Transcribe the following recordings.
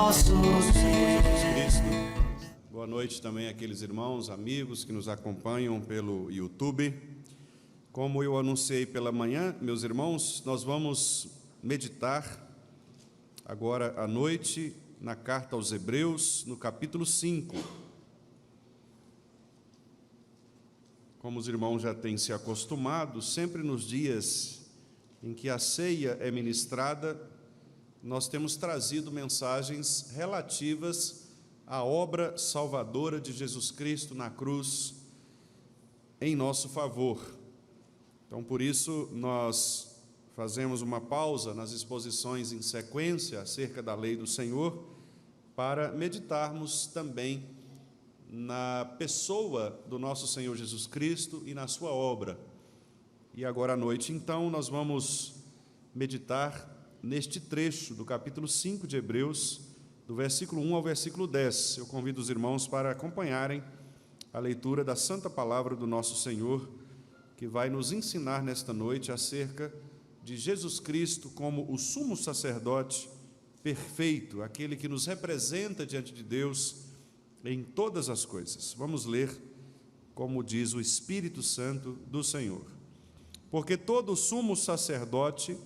nosso Senhor Jesus Cristo. Boa noite também àqueles irmãos, amigos que nos acompanham pelo YouTube. Como eu anunciei pela manhã, meus irmãos, nós vamos meditar agora à noite na carta aos Hebreus, no capítulo 5. Como os irmãos já têm se acostumado, sempre nos dias em que a ceia é ministrada, nós temos trazido mensagens relativas à obra salvadora de Jesus Cristo na cruz em nosso favor. Então, por isso, nós fazemos uma pausa nas exposições em sequência acerca da lei do Senhor para meditarmos também na pessoa do nosso Senhor Jesus Cristo e na sua obra. E agora à noite, então, nós vamos meditar neste trecho do capítulo 5 de Hebreus, do versículo 1 ao versículo 10. Eu convido os irmãos para acompanharem a leitura da santa palavra do nosso Senhor, que vai nos ensinar nesta noite acerca de Jesus Cristo como o sumo sacerdote perfeito, aquele que nos representa diante de Deus em todas as coisas. Vamos ler como diz o Espírito Santo do Senhor. Porque todo sumo sacerdote,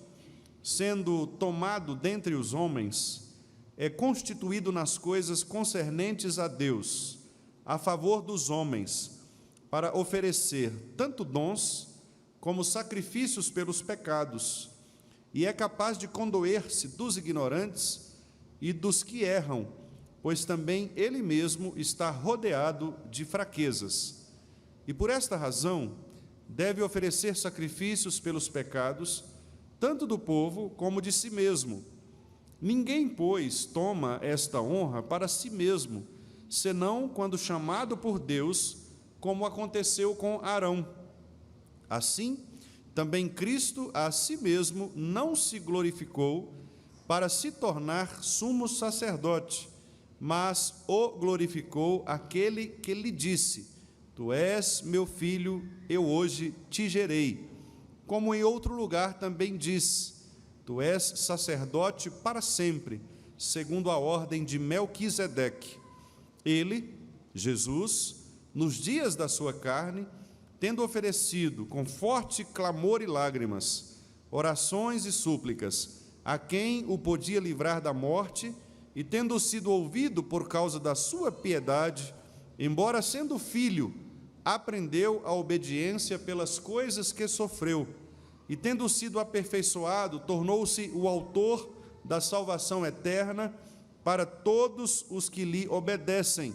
sendo tomado dentre os homens, é constituído nas coisas concernentes a Deus, a favor dos homens, para oferecer tanto dons como sacrifícios pelos pecados, e é capaz de condoer-se dos ignorantes e dos que erram, pois também ele mesmo está rodeado de fraquezas. E por esta razão deve oferecer sacrifícios pelos pecados, tanto do povo como de si mesmo. Ninguém, pois, toma esta honra para si mesmo, senão quando chamado por Deus, como aconteceu com Arão. Assim, também Cristo a si mesmo não se glorificou para se tornar sumo sacerdote, mas o glorificou aquele que lhe disse: Tu és meu filho, eu hoje te gerei. Como em outro lugar também diz: Tu és sacerdote para sempre, segundo a ordem de Melquisedeque. Ele, Jesus, nos dias da sua carne, tendo oferecido com forte clamor e lágrimas, orações e súplicas, a quem o podia livrar da morte, e tendo sido ouvido por causa da sua piedade, embora sendo filho, aprendeu a obediência pelas coisas que sofreu, e tendo sido aperfeiçoado, tornou-se o autor da salvação eterna para todos os que lhe obedecem,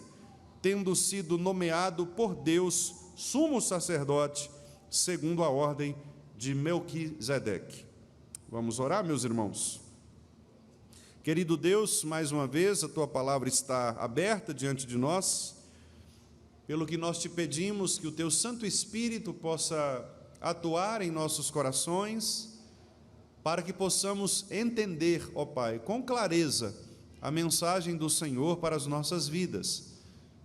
tendo sido nomeado por Deus sumo sacerdote, segundo a ordem de Melquisedeque. Vamos orar, meus irmãos? Querido Deus, mais uma vez a Tua palavra está aberta diante de nós, pelo que nós te pedimos que o Teu Santo Espírito possa atuar em nossos corações, para que possamos entender, ó Pai, com clareza, a mensagem do Senhor para as nossas vidas,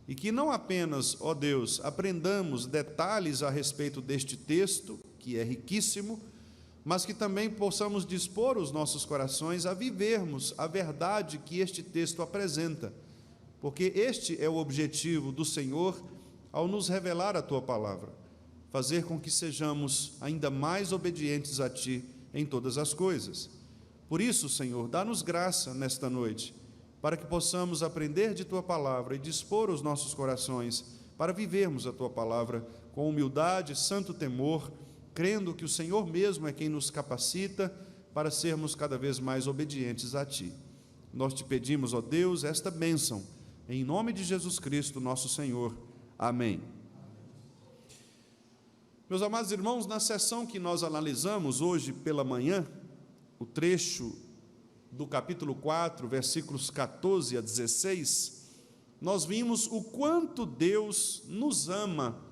e que não apenas, ó Deus, aprendamos detalhes a respeito deste texto, que é riquíssimo, mas que também possamos dispor os nossos corações a vivermos a verdade que este texto apresenta, porque este é o objetivo do Senhor ao nos revelar a Tua palavra, fazer com que sejamos ainda mais obedientes a Ti em todas as coisas. Por isso, Senhor, dá-nos graça nesta noite, para que possamos aprender de Tua palavra e dispor os nossos corações para vivermos a Tua palavra com humildade, santo temor, crendo que o Senhor mesmo é quem nos capacita para sermos cada vez mais obedientes a Ti. Nós te pedimos, ó Deus, esta bênção, em nome de Jesus Cristo, nosso Senhor. Amém. Meus amados irmãos, na sessão que nós analisamos hoje pela manhã, o trecho do capítulo 4, versículos 14 a 16, nós vimos o quanto Deus nos ama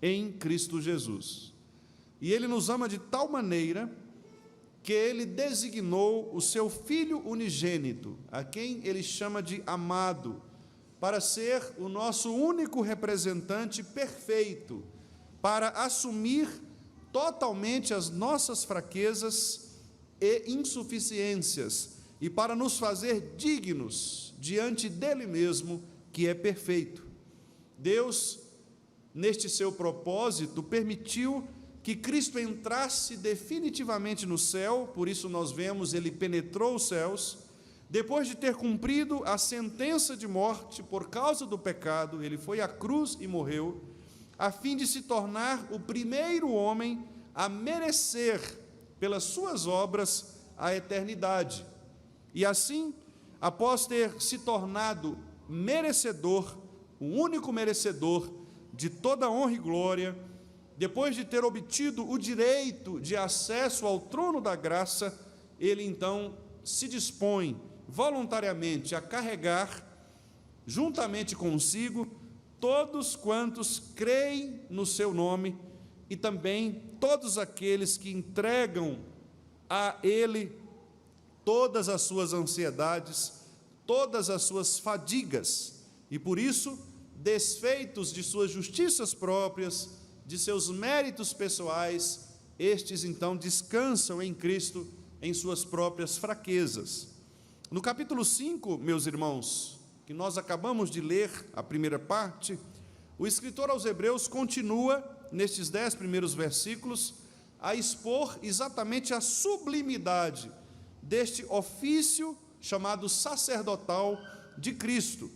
em Cristo Jesus. E Ele nos ama de tal maneira que Ele designou o Seu Filho unigênito, a quem Ele chama de amado, para ser o nosso único representante perfeito, para assumir totalmente as nossas fraquezas e insuficiências, e para nos fazer dignos diante dele mesmo, que é perfeito. Deus, neste seu propósito, permitiu que Cristo entrasse definitivamente no céu, por isso nós vemos, ele penetrou os céus, depois de ter cumprido a sentença de morte por causa do pecado, ele foi à cruz e morreu, a fim de se tornar o primeiro homem a merecer, pelas suas obras, a eternidade. E assim, após ter se tornado merecedor, o único merecedor de toda honra e glória, depois de ter obtido o direito de acesso ao trono da graça, ele então se dispõe voluntariamente a carregar, juntamente consigo, todos quantos creem no seu nome e também todos aqueles que entregam a ele todas as suas ansiedades, todas as suas fadigas, e por isso, desfeitos de suas justiças próprias, de seus méritos pessoais, estes então descansam em Cristo em suas próprias fraquezas. No capítulo 5, meus irmãos, que nós acabamos de ler, a primeira parte, o escritor aos Hebreus continua, nestes 10 primeiros versículos, a expor exatamente a sublimidade deste ofício chamado sacerdotal de Cristo,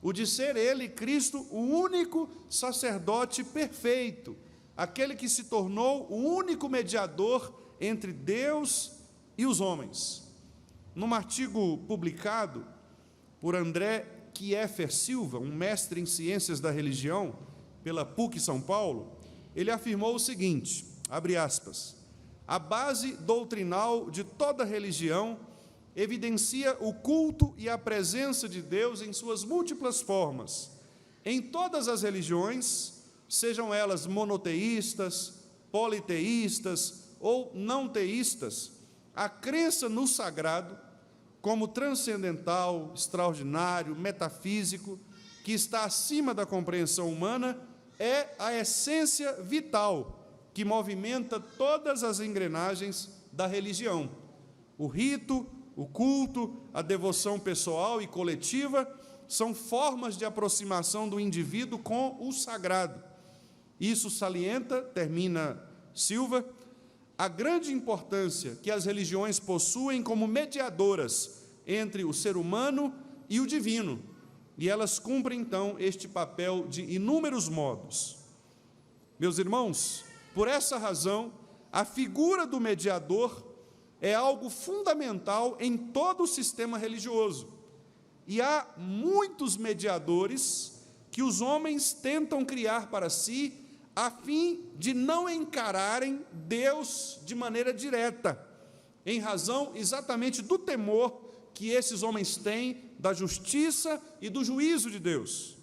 o de ser ele, Cristo, o único sacerdote perfeito, aquele que se tornou o único mediador entre Deus e os homens. Num artigo publicado por André Kieffer Silva, um mestre em ciências da religião, pela PUC São Paulo, ele afirmou o seguinte, abre aspas, a base doutrinal de toda religião evidencia o culto e a presença de Deus em suas múltiplas formas. Em todas as religiões, sejam elas monoteístas, politeístas ou não teístas, a crença no sagrado, como transcendental, extraordinário, metafísico, que está acima da compreensão humana, é a essência vital que movimenta todas as engrenagens da religião. O rito, o culto, a devoção pessoal e coletiva são formas de aproximação do indivíduo com o sagrado. Isso salienta, termina Silva, a grande importância que as religiões possuem como mediadoras entre o ser humano e o divino, e elas cumprem, então, este papel de inúmeros modos. Meus irmãos, por essa razão, a figura do mediador é algo fundamental em todo o sistema religioso. E há muitos mediadores que os homens tentam criar para si, a fim de não encararem Deus de maneira direta, em razão exatamente do temor que esses homens têm da justiça e do juízo de Deus.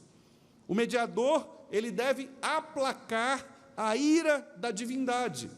O mediador, ele deve aplacar a ira da divindade.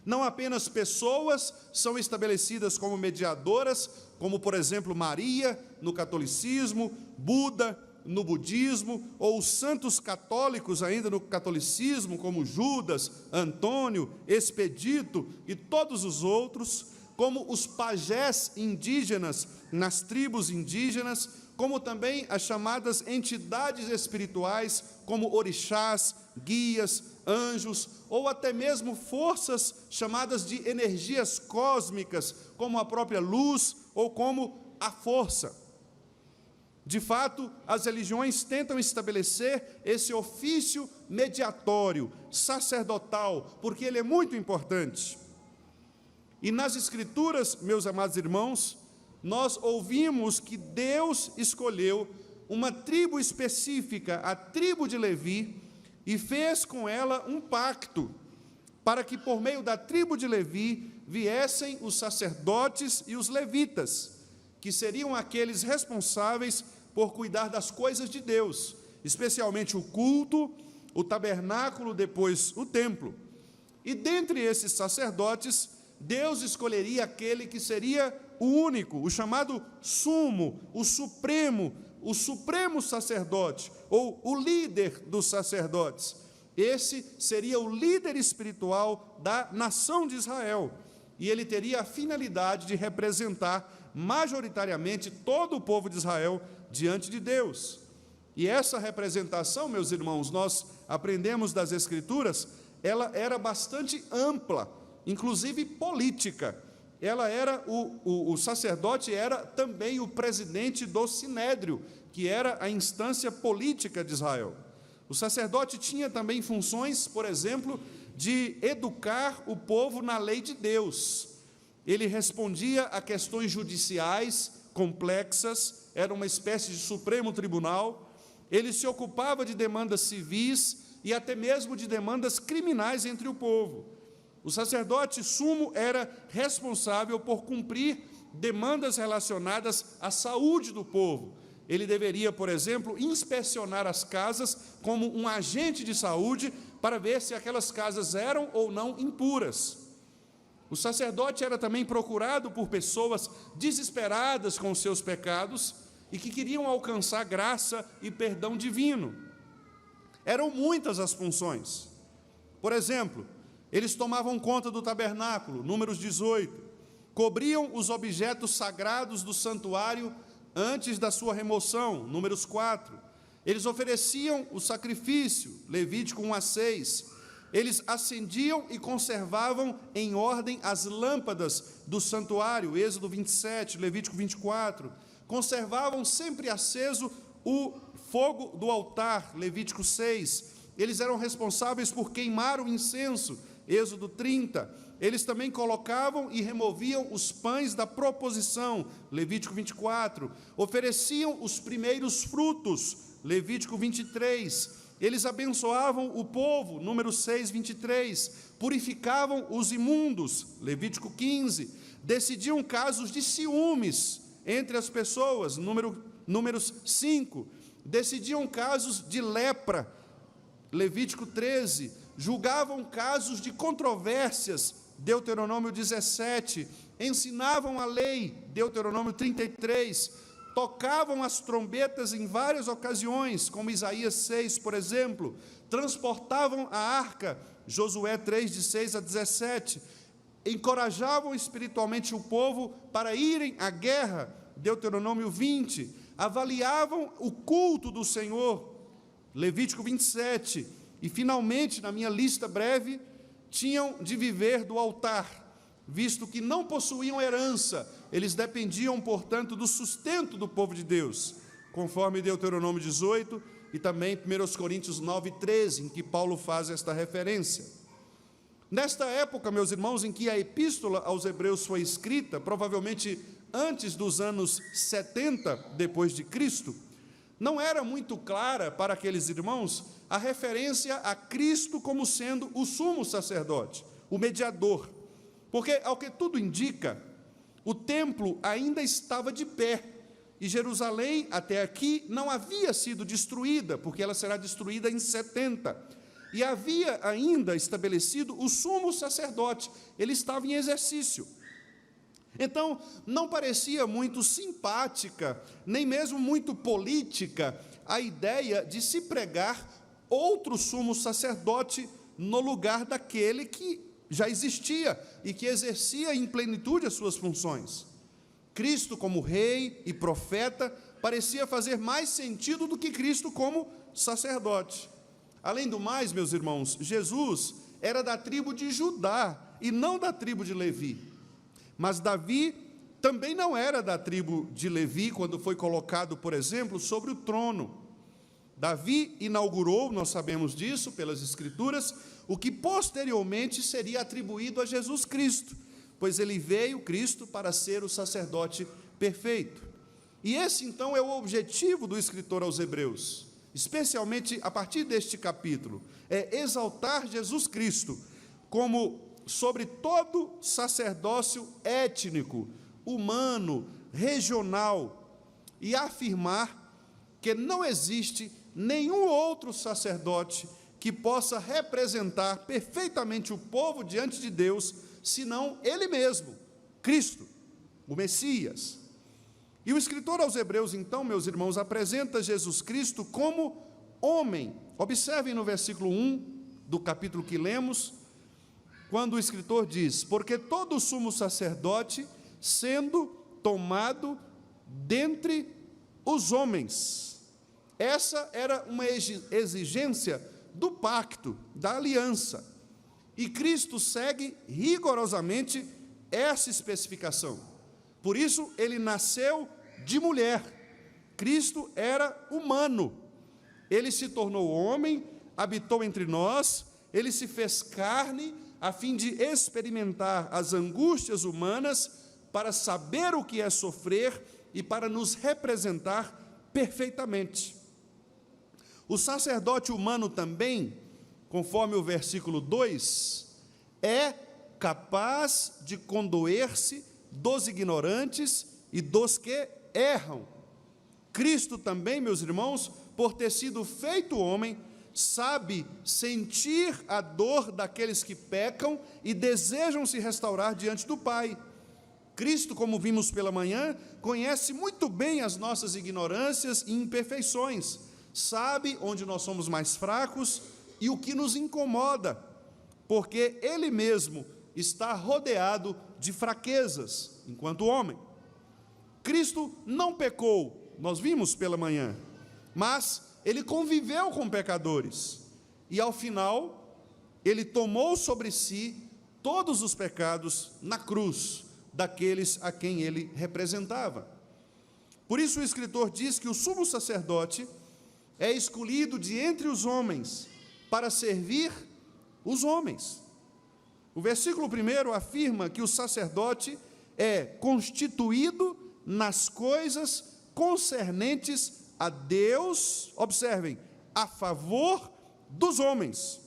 Não apenas pessoas são estabelecidas como mediadoras, como, por exemplo, Maria, no catolicismo, Buda, no budismo, ou os santos católicos ainda no catolicismo, como Judas, Antônio, Expedito e todos os outros, como os pajés indígenas nas tribos indígenas, como também as chamadas entidades espirituais, como orixás, guias, anjos, ou até mesmo forças chamadas de energias cósmicas, como a própria luz ou como a força. De fato, as religiões tentam estabelecer esse ofício mediatório, sacerdotal, porque ele é muito importante. E nas Escrituras, meus amados irmãos, nós ouvimos que Deus escolheu uma tribo específica, a tribo de Levi, e fez com ela um pacto, para que por meio da tribo de Levi viessem os sacerdotes e os levitas, que seriam aqueles responsáveis por cuidar das coisas de Deus, especialmente o culto, o tabernáculo, depois o templo. E dentre esses sacerdotes, Deus escolheria aquele que seria o único, o chamado sumo, o supremo sacerdote, ou o líder dos sacerdotes. Esse seria o líder espiritual da nação de Israel. e ele teria a finalidade de representar majoritariamente todo o povo de Israel diante de Deus. E essa representação, meus irmãos, nós aprendemos das Escrituras, ela era bastante ampla, inclusive política. Ela era, o sacerdote era também o presidente do Sinédrio, que era a instância política de Israel. O sacerdote tinha também funções, por exemplo, de educar o povo na lei de Deus. Ele respondia a questões judiciais complexas, era uma espécie de Supremo Tribunal. Ele se ocupava de demandas civis e até mesmo de demandas criminais entre o povo. O sacerdote sumo era responsável por cumprir demandas relacionadas à saúde do povo. Ele deveria, por exemplo, inspecionar as casas como um agente de saúde para ver se aquelas casas eram ou não impuras. O sacerdote era também procurado por pessoas desesperadas com os seus pecados e que queriam alcançar graça e perdão divino. Eram muitas as funções. Por exemplo, eles tomavam conta do tabernáculo, Números 18, cobriam os objetos sagrados do santuário antes da sua remoção, Números 4, eles ofereciam o sacrifício, Levítico 1 a 6, eles acendiam e conservavam em ordem as lâmpadas do santuário, Êxodo 27, Levítico 24, conservavam sempre aceso o fogo do altar, Levítico 6, eles eram responsáveis por queimar o incenso, Êxodo 30, eles também colocavam e removiam os pães da proposição, Levítico 24, ofereciam os primeiros frutos, Levítico 23, eles abençoavam o povo, Números 6, 23, purificavam os imundos, Levítico 15, decidiam casos de ciúmes entre as pessoas, Números 5, decidiam casos de lepra, Levítico 13, julgavam casos de controvérsias, Deuteronômio 17, ensinavam a lei, Deuteronômio 33, tocavam as trombetas em várias ocasiões, como Isaías 6, por exemplo, transportavam a arca, Josué 3, de 6 a 17, encorajavam espiritualmente o povo para irem à guerra, Deuteronômio 20, avaliavam o culto do Senhor, Levítico 27, e finalmente, na minha lista breve, tinham de viver do altar, visto que não possuíam herança, eles dependiam, portanto, do sustento do povo de Deus, conforme Deuteronômio 18 e também 1 Coríntios 9, 13, em que Paulo faz esta referência. Nesta época, meus irmãos, em que a epístola aos Hebreus foi escrita, provavelmente antes dos anos 70 depois de Cristo, não era muito clara para aqueles irmãos a referência a Cristo como sendo o sumo sacerdote, o mediador, porque, ao que tudo indica, o templo ainda estava de pé, e Jerusalém, até aqui, não havia sido destruída, porque ela será destruída em 70, e havia ainda estabelecido o sumo sacerdote, ele estava em exercício. Então, não parecia muito simpática, nem mesmo muito política, a ideia de se pregar outro sumo sacerdote no lugar daquele que já existia e que exercia em plenitude as suas funções. Cristo como rei e profeta parecia fazer mais sentido do que Cristo como sacerdote. Além do mais, meus irmãos, Jesus era da tribo de Judá e não da tribo de Levi. Mas Davi também não era da tribo de Levi quando foi colocado, por exemplo, sobre o trono. Davi inaugurou, nós sabemos disso pelas Escrituras, o que posteriormente seria atribuído a Jesus Cristo, pois ele veio, Cristo, para ser o sacerdote perfeito. E esse, então, é o objetivo do escritor aos Hebreus, especialmente a partir deste capítulo, é exaltar Jesus Cristo como sobre todo sacerdócio étnico, humano, regional, e afirmar que não existe nenhum outro sacerdote que possa representar perfeitamente o povo diante de Deus, senão Ele mesmo, Cristo, o Messias. E o escritor aos Hebreus, então, meus irmãos, apresenta Jesus Cristo como homem. Observem no versículo 1 do capítulo que lemos, quando o escritor diz: porque todo sumo sacerdote, sendo tomado dentre os homens. Essa era uma exigência do pacto, da aliança. E Cristo segue rigorosamente essa especificação. Por isso, ele nasceu de mulher. Cristo era humano. Ele se tornou homem, habitou entre nós, ele se fez carne, a fim de experimentar as angústias humanas, para saber o que é sofrer e para nos representar perfeitamente. O sacerdote humano também, conforme o versículo 2, é capaz de condoer-se dos ignorantes e dos que erram. Cristo também, meus irmãos, por ter sido feito homem, sabe sentir a dor daqueles que pecam e desejam se restaurar diante do Pai. Cristo, como vimos pela manhã, conhece muito bem as nossas ignorâncias e imperfeições, sabe onde nós somos mais fracos e o que nos incomoda, porque Ele mesmo está rodeado de fraquezas, enquanto homem. Cristo não pecou, nós vimos pela manhã, mas Ele conviveu com pecadores, e ao final, Ele tomou sobre si todos os pecados na cruz, daqueles a quem Ele representava. Por isso o escritor diz que o sumo sacerdote é escolhido de entre os homens, para servir os homens. O versículo 1 afirma que o sacerdote é constituído nas coisas concernentes a Deus, observem, a favor dos homens.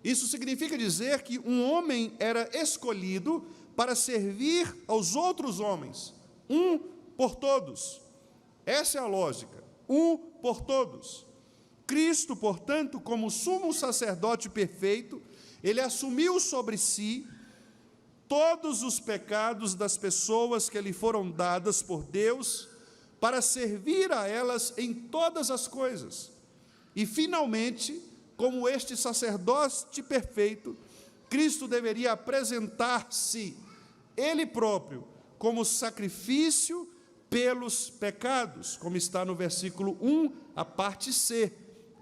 Isso significa dizer que um homem era escolhido para servir aos outros homens, um por todos. Essa é a lógica, um por todos. Cristo, portanto, como sumo sacerdote perfeito, ele assumiu sobre si todos os pecados das pessoas que lhe foram dadas por Deus, para servir a elas em todas as coisas. E, finalmente, como este sacerdote perfeito, Cristo deveria apresentar-se, Ele próprio, como sacrifício pelos pecados, como está no versículo 1, a parte C,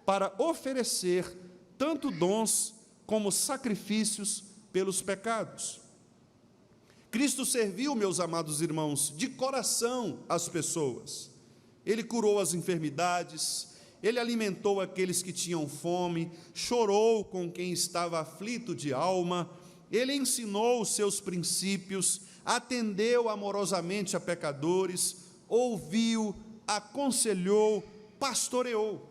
para oferecer tanto dons como sacrifícios pelos pecados. Cristo serviu, meus amados irmãos, de coração as pessoas. Ele curou as enfermidades, Ele alimentou aqueles que tinham fome, chorou com quem estava aflito de alma, Ele ensinou os seus princípios, atendeu amorosamente a pecadores, ouviu, aconselhou, pastoreou.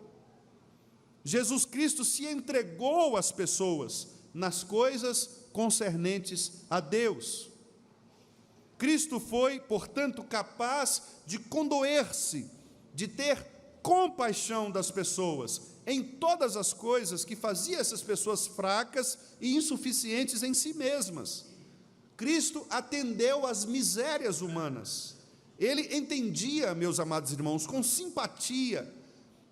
Jesus Cristo se entregou às pessoas nas coisas concernentes a Deus. Cristo foi, portanto, capaz de condoer-se, de ter compaixão das pessoas em todas as coisas que fazia essas pessoas fracas e insuficientes em si mesmas. Cristo atendeu às misérias humanas. Ele entendia, meus amados irmãos, com simpatia,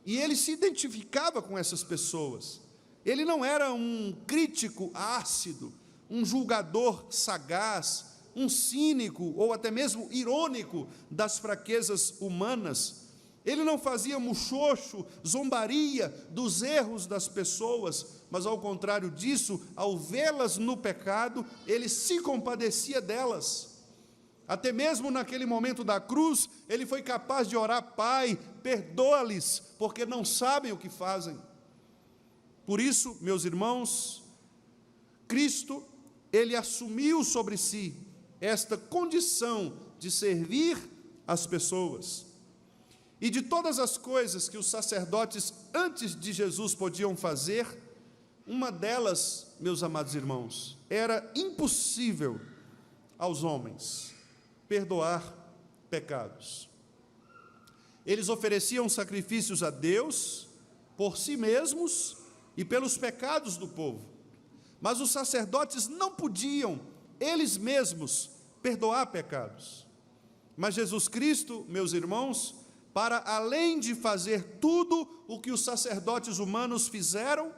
e ele se identificava com essas pessoas. Ele não era um crítico ácido, um julgador sagaz, um cínico ou até mesmo irônico das fraquezas humanas. Ele não fazia muxoxo, zombaria dos erros das pessoas, mas ao contrário disso, ao vê-las no pecado, ele se compadecia delas. Até mesmo naquele momento da cruz, ele foi capaz de orar: Pai, perdoa-lhes, porque não sabem o que fazem. Por isso, meus irmãos, Cristo, ele assumiu sobre si esta condição de servir as pessoas. E de todas as coisas que os sacerdotes antes de Jesus podiam fazer, uma delas, meus amados irmãos, era impossível aos homens: perdoar pecados. Eles ofereciam sacrifícios a Deus por si mesmos e pelos pecados do povo, mas os sacerdotes não podiam, eles mesmos, perdoar pecados. Mas Jesus Cristo, meus irmãos, para além de fazer tudo o que os sacerdotes humanos fizeram,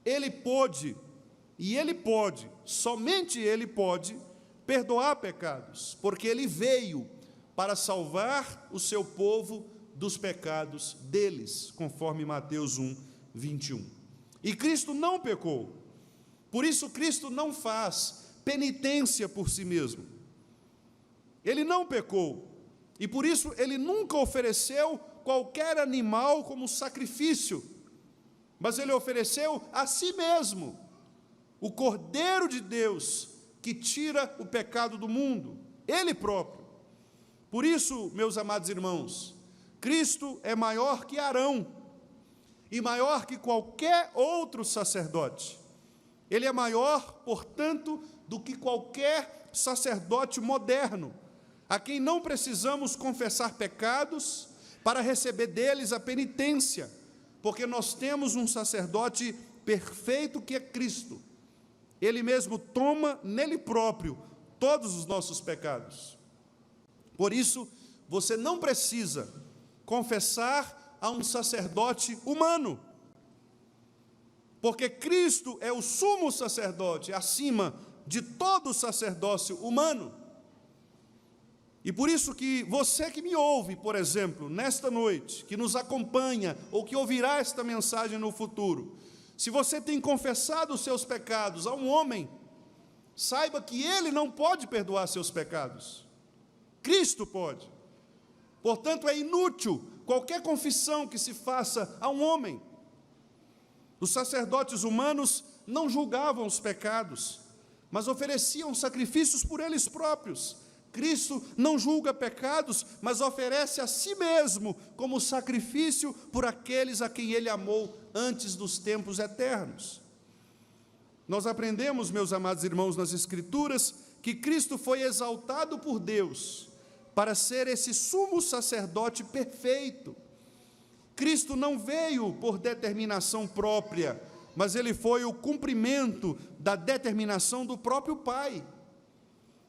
Ele pôde E Ele pode, somente Ele pode, perdoar pecados, porque Ele veio para salvar o seu povo dos pecados deles, conforme Mateus 1, 21. E Cristo não pecou, por isso Cristo não faz penitência por si mesmo. Ele não pecou, e por isso Ele nunca ofereceu qualquer animal como sacrifício, mas Ele ofereceu a si mesmo, o Cordeiro de Deus, que tira o pecado do mundo, Ele próprio. Por isso, meus amados irmãos, Cristo é maior que Arão, e maior que qualquer outro sacerdote. Ele é maior, portanto, do que qualquer sacerdote moderno, a quem não precisamos confessar pecados para receber deles a penitência, porque nós temos um sacerdote perfeito que é Cristo. Ele mesmo toma nele próprio todos os nossos pecados. Por isso, você não precisa confessar a um sacerdote humano, porque Cristo é o sumo sacerdote acima de todo o sacerdócio humano. E por isso que você que me ouve, por exemplo, nesta noite, que nos acompanha, ou que ouvirá esta mensagem no futuro, se você tem confessado os seus pecados a um homem, saiba que ele não pode perdoar seus pecados. Cristo pode. Portanto, é inútil qualquer confissão que se faça a um homem. Os sacerdotes humanos não julgavam os pecados, mas ofereciam sacrifícios por eles próprios. Cristo não julga pecados, mas oferece a si mesmo como sacrifício por aqueles a quem Ele amou antes dos tempos eternos. Nós aprendemos, meus amados irmãos, nas Escrituras, que Cristo foi exaltado por Deus para ser esse sumo sacerdote perfeito. Cristo não veio por determinação própria, mas Ele foi o cumprimento da determinação do próprio Pai.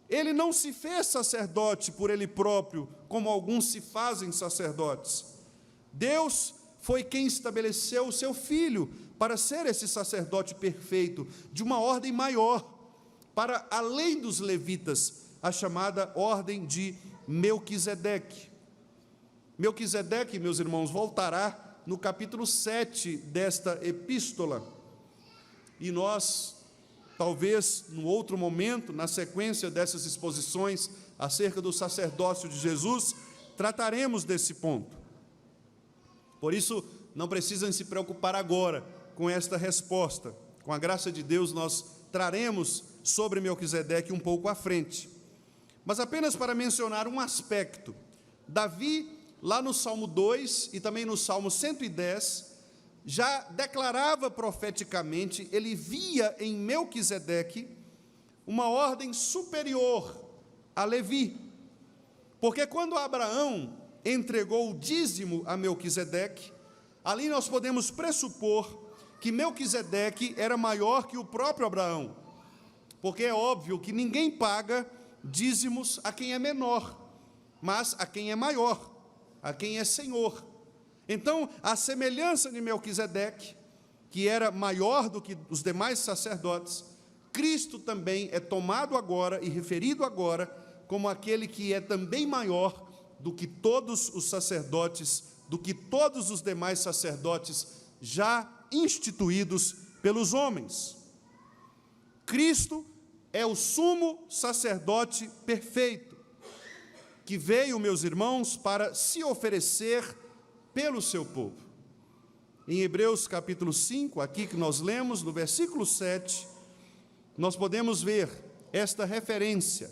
Ele não se fez sacerdote por Ele próprio, como alguns se fazem sacerdotes. Deus foi quem estabeleceu o seu Filho para ser esse sacerdote perfeito, de uma ordem maior, para além dos levitas, a chamada ordem de Melquisedeque. Melquisedeque, meus irmãos, voltará no capítulo 7 desta epístola, e nós, talvez, num outro momento, na sequência dessas exposições acerca do sacerdócio de Jesus, trataremos desse ponto. Por isso, não precisam se preocupar agora com esta resposta. Com a graça de Deus, nós traremos sobre Melquisedeque um pouco à frente. Mas apenas para mencionar um aspecto. Davi, lá no Salmo 2 e também no Salmo 110, já declarava profeticamente, ele via em Melquisedeque uma ordem superior a Levi. Porque quando Abraão entregou o dízimo a Melquisedeque, ali nós podemos pressupor que Melquisedeque era maior que o próprio Abraão. Porque é óbvio que ninguém paga dízimos a quem é menor, mas a quem é maior, a quem é senhor. Então, a semelhança de Melquisedeque, que era maior do que os demais sacerdotes, Cristo também é tomado agora e referido agora como aquele que é também maior do que todos os sacerdotes, do que todos os demais sacerdotes já instituídos pelos homens. Cristo é o sumo sacerdote perfeito, que veio, meus irmãos, para se oferecer pelo seu povo. Em Hebreus capítulo 5, aqui que nós lemos, no versículo 7, nós podemos ver esta referência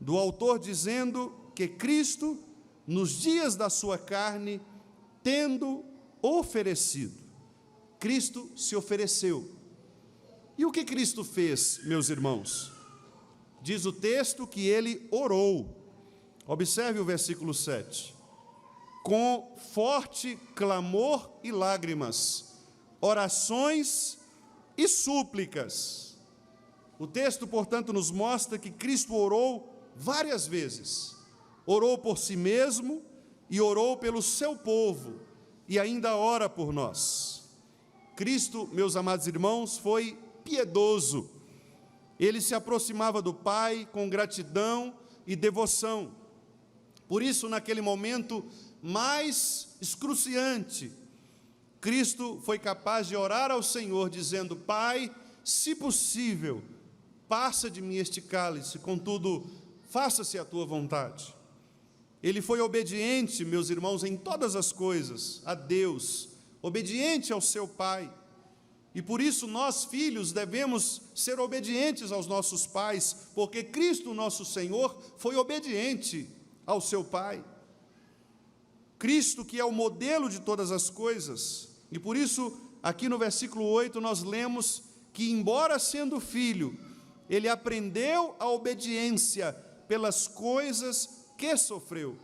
do autor dizendo que Cristo, nos dias da sua carne, tendo oferecido, Cristo se ofereceu. E o que Cristo fez, meus irmãos? Diz o texto que ele orou. Observe o versículo 7. Com forte clamor e lágrimas, orações e súplicas. O texto, portanto, nos mostra que Cristo orou várias vezes. Orou por si mesmo e orou pelo seu povo, e ainda ora por nós. Cristo, meus amados irmãos, foi piedoso. Ele se aproximava do Pai com gratidão e devoção. Por isso, naquele momento mais excruciante, Cristo foi capaz de orar ao Senhor, dizendo: Pai, se possível, passa de mim este cálice, contudo, faça-se a tua vontade. Ele foi obediente, meus irmãos, em todas as coisas, a Deus, obediente ao seu Pai. E por isso nós, filhos, devemos ser obedientes aos nossos pais, porque Cristo, nosso Senhor, foi obediente ao seu Pai. Cristo, que é o modelo de todas as coisas. E por isso, aqui no versículo 8, nós lemos que, embora sendo filho, ele aprendeu a obediência pelas coisas que sofreu.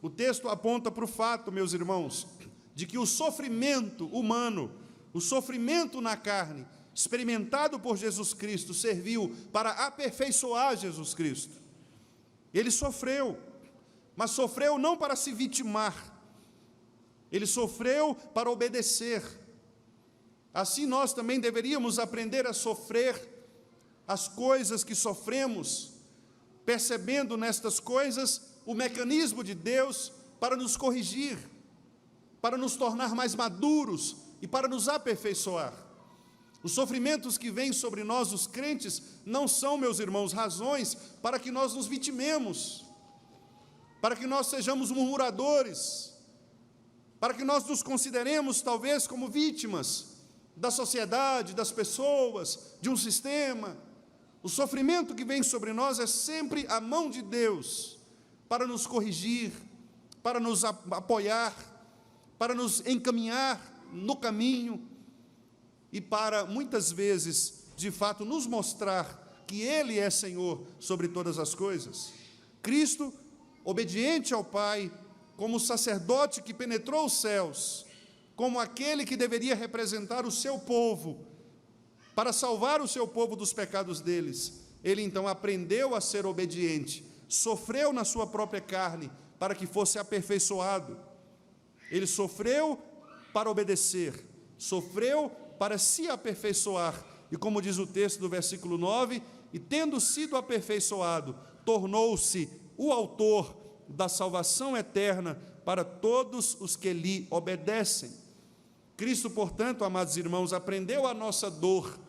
O texto aponta para o fato, meus irmãos, de que o sofrimento humano, o sofrimento na carne, experimentado por Jesus Cristo, serviu para aperfeiçoar Jesus Cristo. Ele sofreu, mas sofreu não para se vitimar, ele sofreu para obedecer. Assim nós também deveríamos aprender a sofrer as coisas que sofremos, percebendo nestas coisas o mecanismo de Deus para nos corrigir, para nos tornar mais maduros e para nos aperfeiçoar. Os sofrimentos que vêm sobre nós, os crentes, não são, meus irmãos, razões para que nós nos vitimemos, para que nós sejamos murmuradores, para que nós nos consideremos talvez como vítimas da sociedade, das pessoas, de um sistema. O sofrimento que vem sobre nós é sempre a mão de Deus para nos corrigir, para nos apoiar, para nos encaminhar no caminho e para, muitas vezes, de fato, nos mostrar que Ele é Senhor sobre todas as coisas. Cristo, obediente ao Pai, como sacerdote que penetrou os céus, como aquele que deveria representar o seu povo, para salvar o seu povo dos pecados deles, ele então aprendeu a ser obediente, sofreu na sua própria carne, para que fosse aperfeiçoado. Ele sofreu para obedecer, sofreu para se aperfeiçoar, e como diz o texto do versículo 9, e tendo sido aperfeiçoado, tornou-se o autor da salvação eterna para todos os que lhe obedecem. Cristo, portanto, amados irmãos, aprendeu a nossa dor,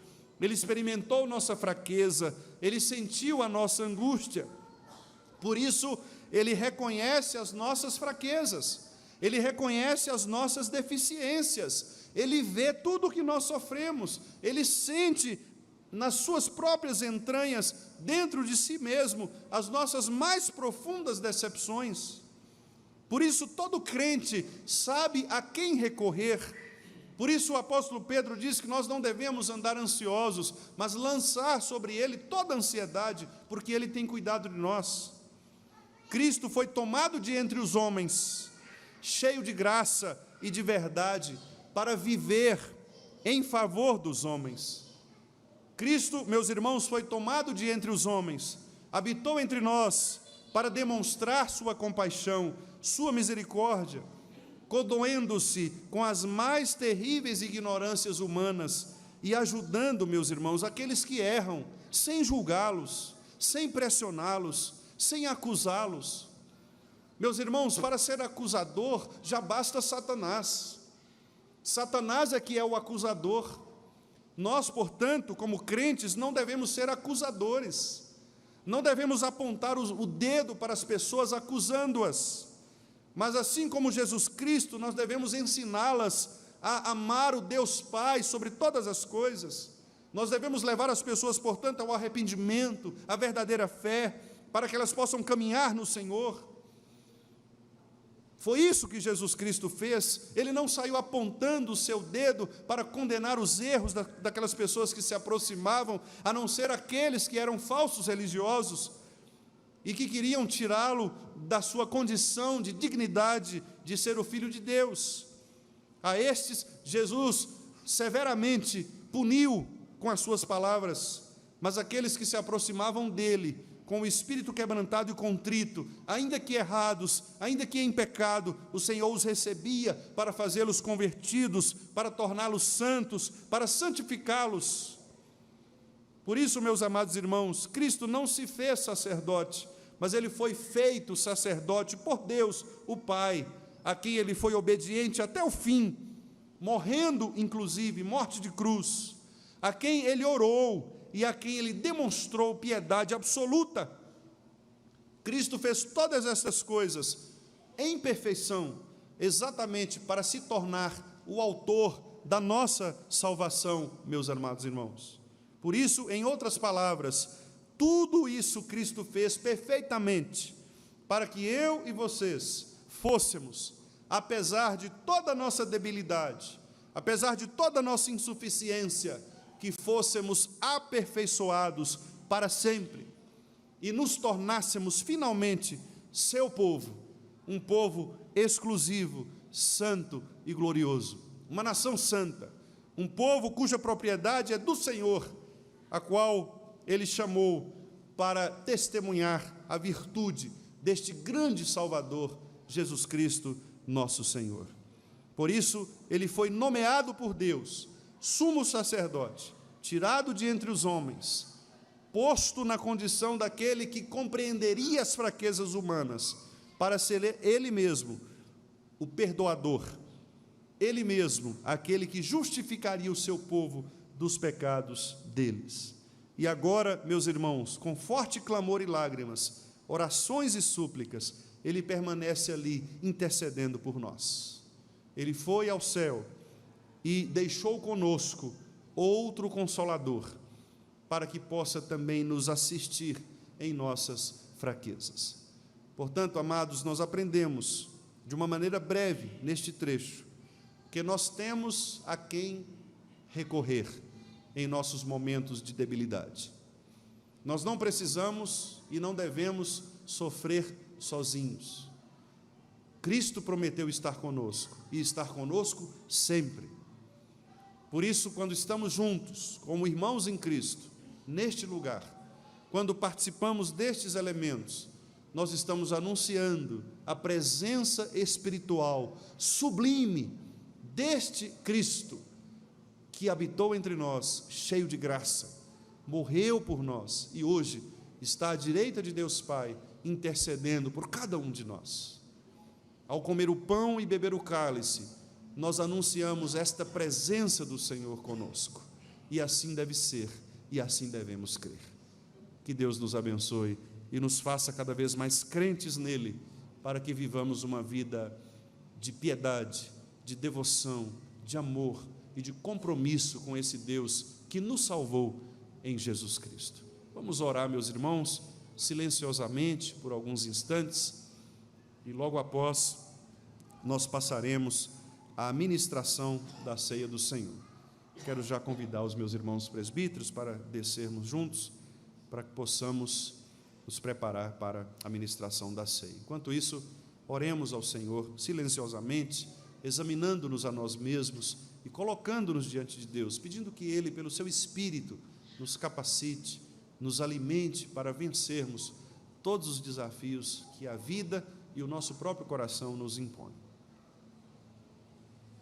ele experimentou nossa fraqueza, ele sentiu a nossa angústia. Por isso, ele reconhece as nossas fraquezas, ele reconhece as nossas deficiências, ele vê tudo o que nós sofremos, ele sente nas suas próprias entranhas, dentro de si mesmo, as nossas mais profundas decepções. Por isso, todo crente sabe a quem recorrer. Por isso, o apóstolo Pedro diz que nós não devemos andar ansiosos, mas lançar sobre ele toda a ansiedade, porque ele tem cuidado de nós. Cristo foi tomado de entre os homens, cheio de graça e de verdade, para viver em favor dos homens. Cristo, meus irmãos, foi tomado de entre os homens, habitou entre nós para demonstrar sua compaixão, sua misericórdia, condoendo-se com as mais terríveis ignorâncias humanas e ajudando, meus irmãos, aqueles que erram, sem julgá-los, sem pressioná-los, sem acusá-los. Meus irmãos, para ser acusador, já basta Satanás. Satanás é que é o acusador. Nós, portanto, como crentes, não devemos ser acusadores, não devemos apontar o dedo para as pessoas acusando-as, mas assim como Jesus Cristo, nós devemos ensiná-las a amar o Deus Pai sobre todas as coisas. Nós devemos levar as pessoas, portanto, ao arrependimento, à verdadeira fé, para que elas possam caminhar no Senhor. Foi isso que Jesus Cristo fez. Ele não saiu apontando o seu dedo para condenar os erros daquelas pessoas que se aproximavam, a não ser aqueles que eram falsos religiosos e que queriam tirá-lo da sua condição de dignidade de ser o Filho de Deus. A estes, Jesus severamente puniu com as suas palavras, mas aqueles que se aproximavam dele, com o espírito quebrantado e contrito, ainda que errados, ainda que em pecado, o Senhor os recebia para fazê-los convertidos, para torná-los santos, para santificá-los. Por isso, meus amados irmãos, Cristo não se fez sacerdote, mas ele foi feito sacerdote por Deus, o Pai, a quem ele foi obediente até o fim, morrendo, inclusive, morte de cruz, a quem ele orou e a quem ele demonstrou piedade absoluta. Cristo fez todas essas coisas em perfeição, exatamente para se tornar o autor da nossa salvação, meus amados irmãos. Por isso, em outras palavras, tudo isso Cristo fez perfeitamente, para que eu e vocês fôssemos, apesar de toda a nossa debilidade, apesar de toda a nossa insuficiência, que fôssemos aperfeiçoados para sempre, e nos tornássemos finalmente seu povo, um povo exclusivo, santo e glorioso, uma nação santa, um povo cuja propriedade é do Senhor, a qual ele chamou para testemunhar a virtude deste grande Salvador, Jesus Cristo, nosso Senhor. Por isso, ele foi nomeado por Deus, sumo sacerdote, tirado de entre os homens, posto na condição daquele que compreenderia as fraquezas humanas, para ser ele mesmo o perdoador, ele mesmo aquele que justificaria o seu povo dos pecados deles. E agora, meus irmãos, com forte clamor e lágrimas, orações e súplicas, ele permanece ali intercedendo por nós. Ele foi ao céu e deixou conosco outro Consolador, para que possa também nos assistir em nossas fraquezas. Portanto, amados, nós aprendemos de uma maneira breve neste trecho, que nós temos a quem recorrer em nossos momentos de debilidade. Nós não precisamos e não devemos sofrer sozinhos. Cristo prometeu estar conosco e estar conosco sempre. Por isso, quando estamos juntos, como irmãos em Cristo, neste lugar, quando participamos destes elementos, nós estamos anunciando a presença espiritual sublime deste Cristo, que habitou entre nós, cheio de graça, morreu por nós e hoje está à direita de Deus Pai, intercedendo por cada um de nós. Ao comer o pão e beber o cálice, nós anunciamos esta presença do Senhor conosco, e assim deve ser, e assim devemos crer. Que Deus nos abençoe e nos faça cada vez mais crentes nele, para que vivamos uma vida de piedade, de devoção, de amor e de compromisso com esse Deus que nos salvou em Jesus Cristo. Vamos orar, meus irmãos, silenciosamente por alguns instantes, e logo após nós passaremos à ministração da ceia do Senhor. Quero já convidar os meus irmãos presbíteros para descermos juntos, para que possamos nos preparar para a ministração da ceia. Enquanto isso, oremos ao Senhor silenciosamente, examinando-nos a nós mesmos e colocando-nos diante de Deus, pedindo que Ele, pelo seu Espírito, nos capacite, nos alimente para vencermos todos os desafios que a vida e o nosso próprio coração nos impõem.